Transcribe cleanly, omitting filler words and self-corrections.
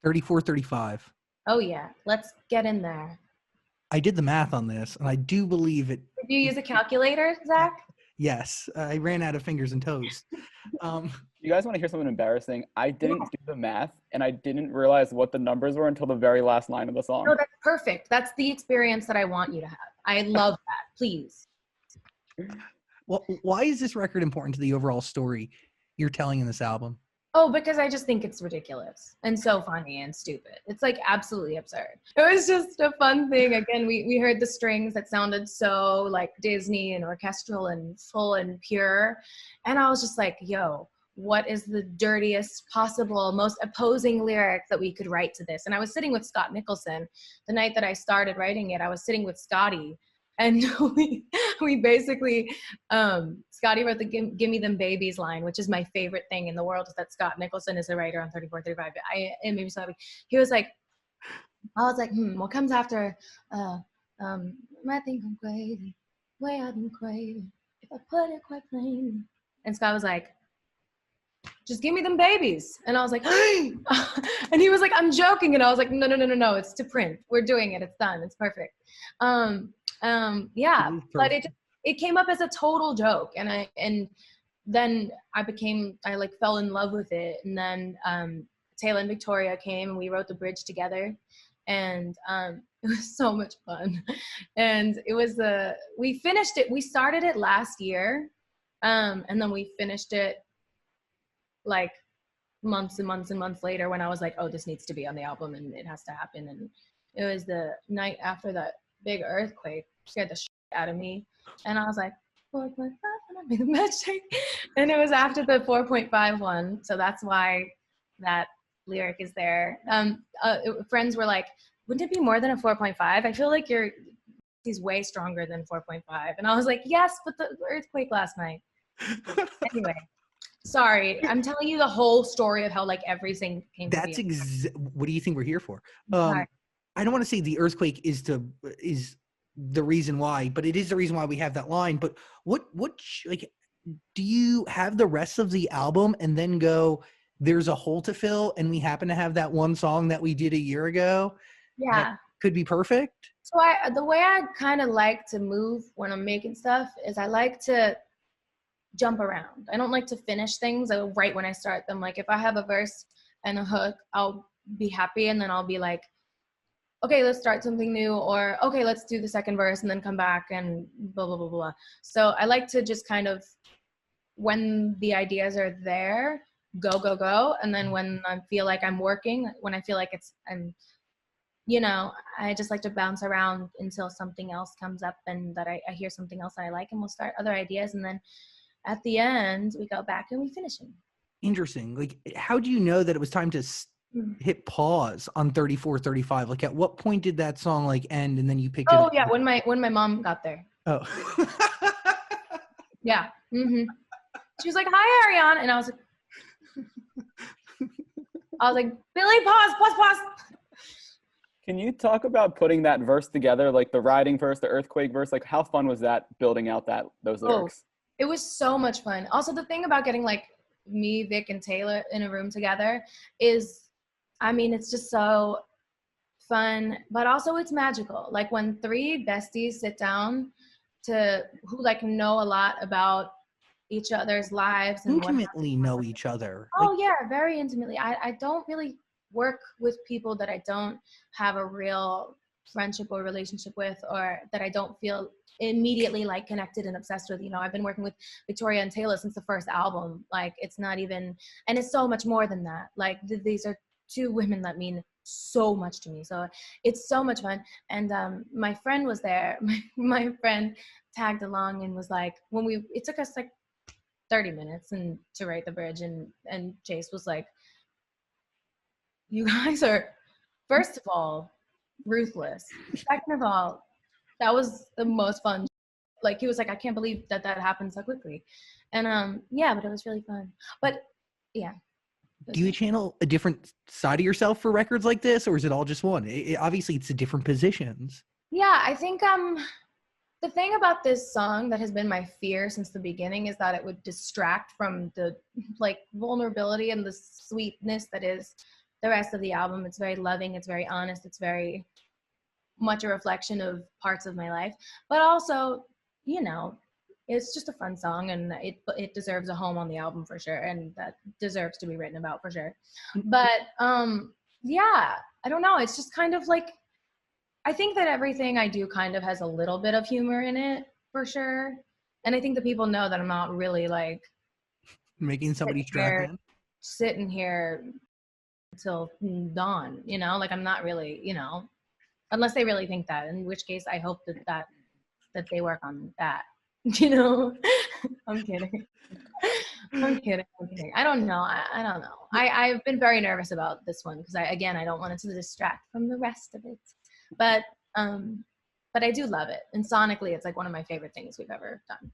34, 35. Oh yeah, let's get in there. I did the math on this, and I do believe it. Did you use a calculator, Zach? Yes, I ran out of fingers and toes. You guys want to hear something embarrassing? I didn't Yeah. do the math, and I didn't realize what the numbers were until the very last line of the song. No, that's perfect. That's the experience that I want you to have. I love that. Please. Well, why is this record important to the overall story you're telling in this album? Oh, because I just think it's ridiculous and so funny and stupid. It's like absolutely absurd. It was just a fun thing. Again, we heard the strings that sounded so like Disney and orchestral and full and pure. And I was just like, yo, what is the dirtiest possible, most opposing lyric that we could write to this? And I was sitting with Scott Nicholson the night that I started writing it. I was sitting with Scotty. And we basically, Scotty wrote the Give Me Them Babies line, which is my favorite thing in the world, is that Scott Nicholson is a writer on 34, 35. And maybe so happy. He was like, I was like, what comes after, I think I'm crazy, way I've been crazy, if I put it quite plainly. And Scott was like, just give me them babies. And I was like, and he was like, I'm joking. And I was like, no, it's to print. We're doing it. It's done. It's perfect. Yeah, but it came up as a total joke, and then I like fell in love with it, and then Taylor and Victoria came and we wrote the bridge together, and it was so much fun, and it was we finished it. We started it last year, and then we finished it like months and months and months later when I was like, oh, this needs to be on the album and it has to happen. And it was the night after that big earthquake, scared the shit out of me, and I was like 4.5 and I made the metric, and it was after the 4.5 one, so that's why that lyric is there. Friends were like, wouldn't it be more than a 4.5? I feel like he's way stronger than 4.5, and I was like, yes, but the earthquake last night. Anyway, sorry, I'm telling you the whole story of how like everything came to be. What do you think we're here for? I don't want to say the earthquake is the reason why, but it is the reason why we have that line. But what like, do you have the rest of the album and then go, there's a hole to fill and we happen to have that one song that we did a year ago? Yeah. That could be perfect. So the way I kind of like to move when I'm making stuff is I like to jump around. I don't like to finish things right when I start them. Like if I have a verse and a hook, I'll be happy, and then I'll be like, okay, let's start something new, or okay, let's do the second verse and then come back and blah, blah, blah, blah. So I like to just kind of, when the ideas are there, go. And then when I feel like I'm working, when I feel like I just like to bounce around until something else comes up and that I hear something else that I like, and we'll start other ideas. And then at the end, we go back and we finish it. Interesting. Like, how do you know that it was time to hit pause on 34, 35? Like, at what point did that song like end and then you picked it up? Oh yeah, when my mom got there. Oh. Yeah. Mm-hmm. She was like, hi, Ariana. And I was like, Billy, pause. Can you talk about putting that verse together, like the riding verse, the earthquake verse? Like, how fun was that building out those lyrics? It was so much fun. Also, the thing about getting like me, Vic, and Taylor in a room together is, I mean, it's just so fun, but also it's magical. Like when three besties sit down who like know a lot about each other's lives and intimately know each other. Oh yeah, very intimately. I don't really work with people that I don't have a real friendship or relationship with, or that I don't feel immediately like connected and obsessed with. I've been working with Victoria and Taylor since the first album. Like it's not even, and it's so much more than that. Like these are two women that mean so much to me. So it's so much fun. And my friend was there. My friend tagged along and was like, it took us like 30 minutes to write the bridge, and Chase was like, you guys are, first of all, ruthless. Second of all, that was the most fun. Like he was like, I can't believe that happened so quickly. And yeah, but it was really fun. But yeah. Do you channel a different side of yourself for records like this, or is it all just one? Obviously it's the different positions. Yeah, I think the thing about this song that has been my fear since the beginning is that it would distract from the like vulnerability and the sweetness that is the rest of the album. It's very loving, it's very honest, it's very much a reflection of parts of my life, but also, you know, it's just a fun song, and it deserves a home on the album for sure, and that deserves to be written about for sure. But yeah, I don't know, it's just kind of like, I think that everything I do kind of has a little bit of humor in it for sure, and I think that people know that I'm not really like Making somebody strap in. sitting here till dawn, you know, like I'm not really, you know, unless they really think that, in which case I hope that they work on that. You know, I'm kidding. I'm kidding. I don't know. I don't know. I've been very nervous about this one because I don't want it to distract from the rest of it. But I do love it. And sonically, it's like one of my favorite things we've ever done.